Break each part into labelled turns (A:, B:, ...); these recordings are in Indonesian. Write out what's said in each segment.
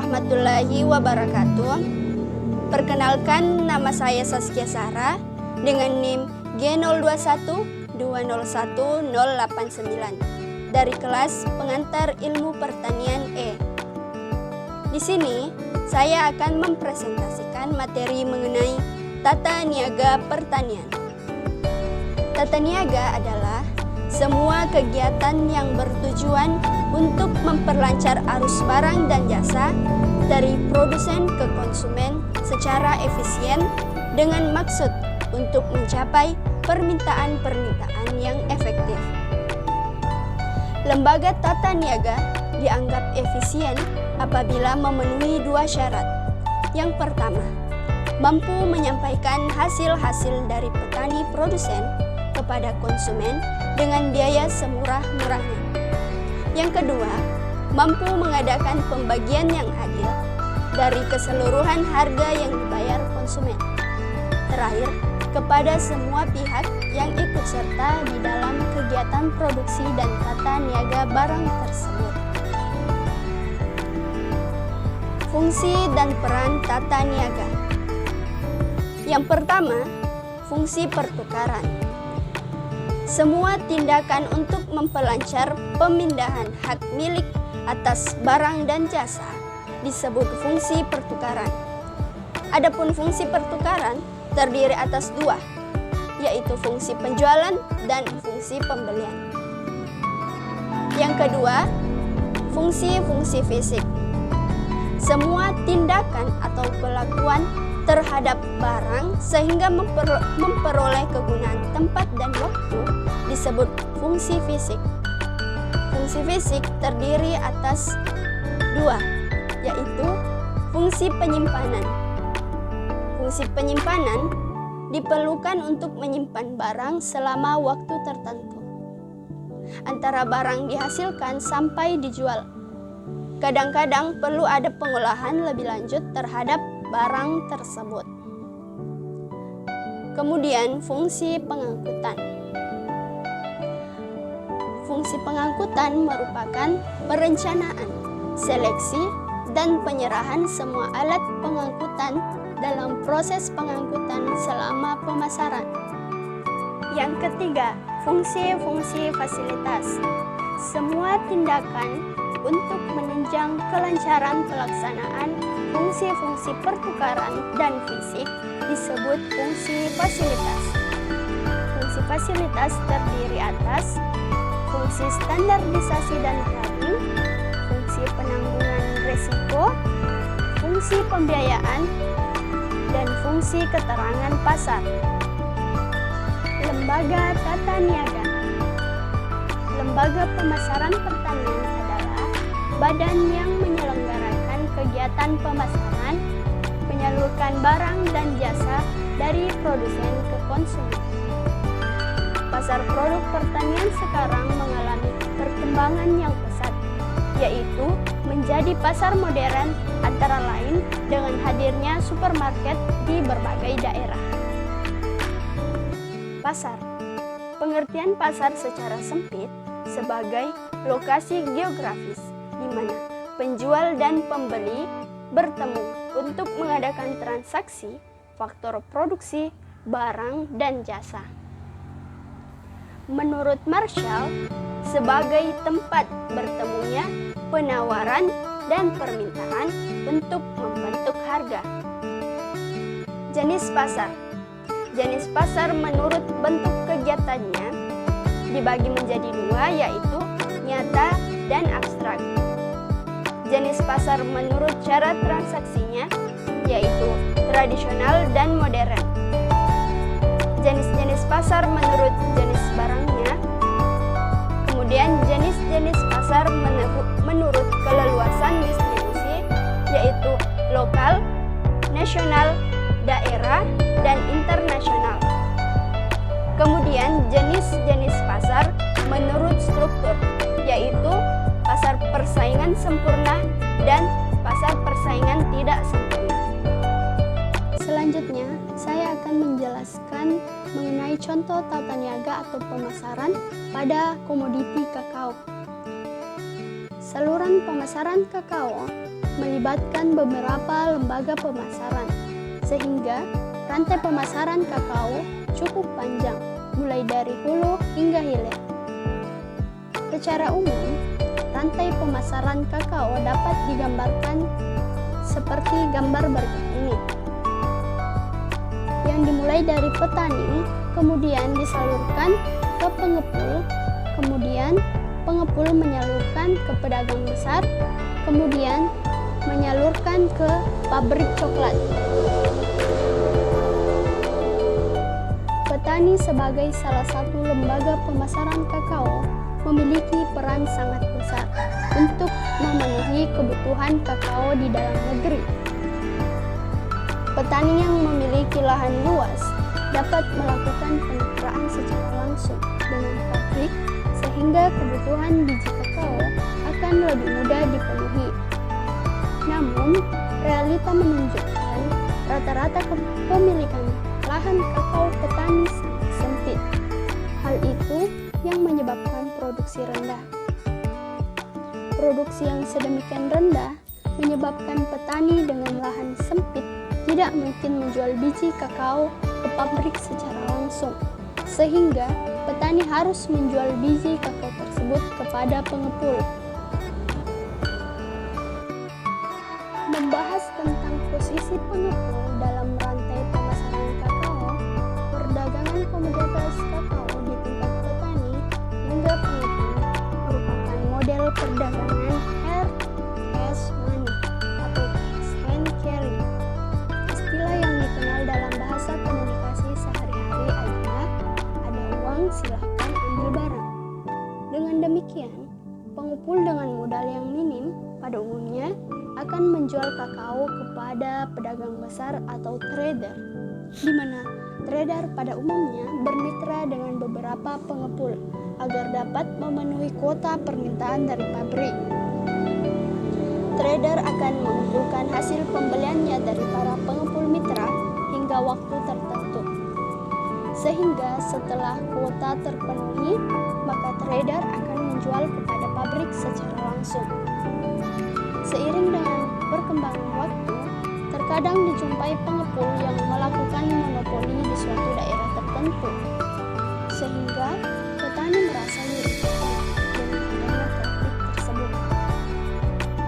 A: warahmatullahi wabarakatuh. Perkenalkan, nama saya Saskia Sarah dengan NIM G0212011089 dari kelas Pengantar Ilmu Pertanian E. Di sini saya akan mempresentasikan materi mengenai tata niaga pertanian. Tata niaga adalah semua kegiatan yang bertujuan untuk memperlancar arus barang dan jasa dari produsen ke konsumen secara efisien dengan maksud untuk mencapai permintaan-permintaan yang efektif. Lembaga tata niaga dianggap efisien apabila memenuhi dua syarat. Yang pertama, mampu menyampaikan hasil-hasil dari petani produsen kepada konsumen dengan biaya semurah-murahnya. Yang kedua, mampu mengadakan pembagian yang adil dari keseluruhan harga yang dibayar konsumen. Terakhir, kepada semua pihak yang ikut serta di dalam kegiatan produksi dan tata niaga barang tersebut. Fungsi dan peran tata niaga. Yang pertama, fungsi pertukaran. Semua tindakan untuk memperlancar pemindahan hak milik atas barang dan jasa disebut fungsi pertukaran. Adapun fungsi pertukaran terdiri atas dua, yaitu fungsi penjualan dan fungsi pembelian. Yang kedua, fungsi-fungsi fisik. Semua tindakan atau perlakuan terhadap barang sehingga memperoleh kegunaan tempat dan waktu disebut fungsi fisik. Fungsi fisik terdiri atas dua, yaitu fungsi penyimpanan. Fungsi penyimpanan diperlukan untuk menyimpan barang selama waktu tertentu antara barang dihasilkan sampai dijual. Kadang-kadang perlu ada pengolahan lebih lanjut terhadap barang tersebut. Kemudian fungsi pengangkutan. Fungsi pengangkutan merupakan perencanaan, seleksi, dan penyerahan semua alat pengangkutan dalam proses pengangkutan selama pemasaran. Yang ketiga, fungsi-fungsi fasilitas. Semua tindakan untuk menunjang kelancaran pelaksanaan fungsi-fungsi pertukaran dan fisik disebut fungsi fasilitas. Fungsi fasilitas terdiri atas fungsi standarisasi dan tagging, fungsi penanggungan risiko, fungsi pembiayaan, dan fungsi keterangan pasar. Lembaga tata niaga. Lembaga pemasaran pertanian adalah badan yang menyelenggarakan kegiatan pemasaran, menyalurkan barang dan jasa dari produsen ke konsumen. Pasar produk pertanian sekarang mengalami perkembangan yang pesat, yaitu menjadi pasar modern antara lain dengan hadirnya supermarket di berbagai daerah. Pasar. Pengertian pasar secara sempit sebagai lokasi geografis di mana penjual dan pembeli bertemu untuk mengadakan transaksi faktor produksi, barang, dan jasa. Menurut Marshall, sebagai tempat bertemunya penawaran dan permintaan untuk membentuk harga. Jenis pasar. Jenis pasar menurut bentuk kegiatannya dibagi menjadi dua, yaitu nyata dan abstrak. Jenis pasar menurut cara transaksinya yaitu tradisional dan modern. Jenis-jenis pasar menurut jenis barangnya. Kemudian jenis-jenis pasar menurut keleluasan distribusi yaitu lokal, nasional, daerah, dan internasional. Kemudian jenis-jenis pasar menurut struktur yaitu pasar persaingan sempurna dan pasar persaingan tidak sempurna. Selanjutnya, saya akan menjelaskan mengenai contoh tata niaga atau pemasaran pada komoditi kakao. Saluran pemasaran kakao melibatkan beberapa lembaga pemasaran, sehingga rantai pemasaran kakao cukup panjang, mulai dari hulu hingga hilir. Secara umum, rantai pemasaran kakao dapat digambarkan seperti gambar berikut ini, yang dimulai dari petani, kemudian disalurkan ke pengepul, kemudian pengepul menyalurkan ke pedagang besar, kemudian menyalurkan ke pabrik coklat. Petani sebagai salah satu lembaga pemasaran kakao memiliki peran sangat besar untuk memenuhi kebutuhan kakao di dalam negeri. Petani yang memiliki lahan luas dapat melakukan pencitraan secara langsung dengan pabrik, sehingga kebutuhan biji kakao akan lebih mudah dipenuhi. Namun, realita menunjukkan rata-rata kepemilikan lahan kakao petani sangat sempit. Hal itu yang menyebabkan produksi rendah. Produksi yang sedemikian rendah menyebabkan petani dengan lahan sempit tidak mungkin menjual biji kakao ke pabrik secara langsung, sehingga petani harus menjual biji kakao tersebut kepada pengepul. Membahas tentang posisi pengepul dalam rantai pemasaran kakao, perdagangan komoditas kakao di tingkat petani hingga pengepul merupakan model perdagangan hand cash money atau cash hand carry. Istilah yang dikenal dalam bahasa komunikasi sehari-hari adalah ada uang silahkan ambil barang. Dengan demikian, pengepul dengan modal yang minim pada umumnya akan menjual kakao kepada pedagang besar atau trader, di mana trader pada umumnya bermitra dengan beberapa pengepul agar dapat memenuhi kuota permintaan dari pabrik. Trader akan mengumpulkan hasil pembeliannya dari para pengepul mitra hingga waktu tertentu. Sehingga setelah kuota terpenuhi, maka trader akan menjual kepada pabrik secara langsung. Seiring dengan perkembangan waktu, terkadang dijumpai pengepul yang melakukan monopoli di suatu daerah tertentu, sehingga petani merasa dirugikan dengan adanya praktik tersebut.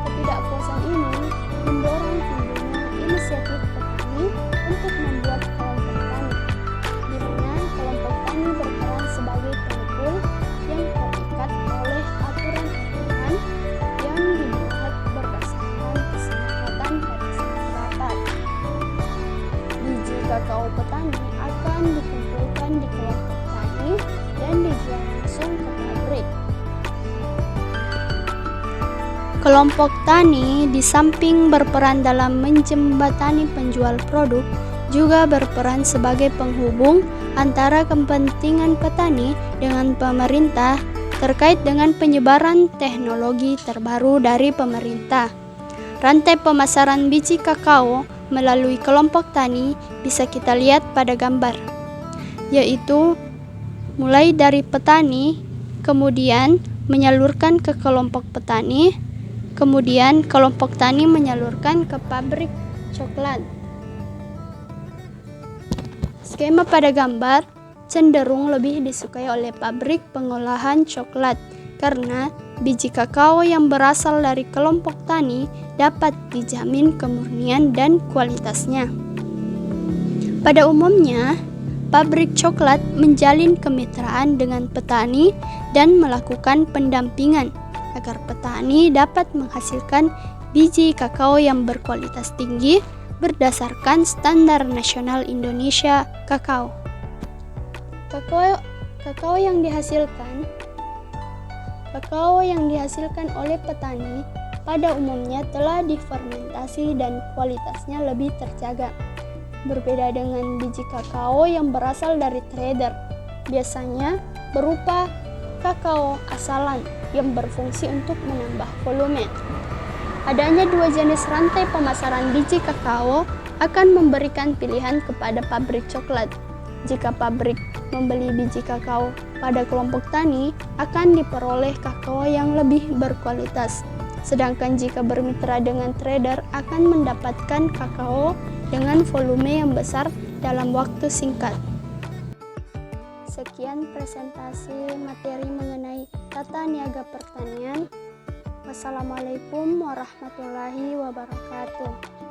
A: Ketidakpuasan ini mendorong timbulnya inisiatif petani untuk membuat kelompok tani, di mana kelompok tani berperan sebagai pengepul yang terikat oleh aturan-aturan yang dibuat berdasarkan kesepakatan pada sebuah rapat. Biji kakao petani akan dikumpulkan di kelompok tani dan dijual langsung ke pabrik. Kelompok tani di samping berperan dalam menjembatani penjual produk, juga berperan sebagai penghubung antara kepentingan petani dengan pemerintah terkait dengan penyebaran teknologi terbaru dari pemerintah. Rantai pemasaran biji kakao melalui kelompok tani bisa kita lihat pada gambar, yaitu mulai dari petani, kemudian menyalurkan ke kelompok petani, kemudian kelompok tani menyalurkan ke pabrik coklat. Skema pada gambar cenderung lebih disukai oleh pabrik pengolahan coklat karena biji kakao yang berasal dari kelompok tani dapat dijamin kemurnian dan kualitasnya. Pada umumnya, pabrik coklat menjalin kemitraan dengan petani dan melakukan pendampingan agar petani dapat menghasilkan biji kakao yang berkualitas tinggi berdasarkan standar nasional Indonesia kakao. Kakao yang dihasilkan oleh petani pada umumnya telah difermentasi dan kualitasnya lebih terjaga. Berbeda dengan biji kakao yang berasal dari trader, biasanya berupa kakao asalan yang berfungsi untuk menambah volume. Adanya dua jenis rantai pemasaran biji kakao akan memberikan pilihan kepada pabrik coklat. Jika pabrik membeli biji kakao pada kelompok tani, akan diperoleh kakao yang lebih berkualitas. Sedangkan jika bermitra dengan trader akan mendapatkan kakao dengan volume yang besar dalam waktu singkat. Sekian presentasi materi mengenai tata niaga pertanian. Wassalamualaikum warahmatullahi wabarakatuh.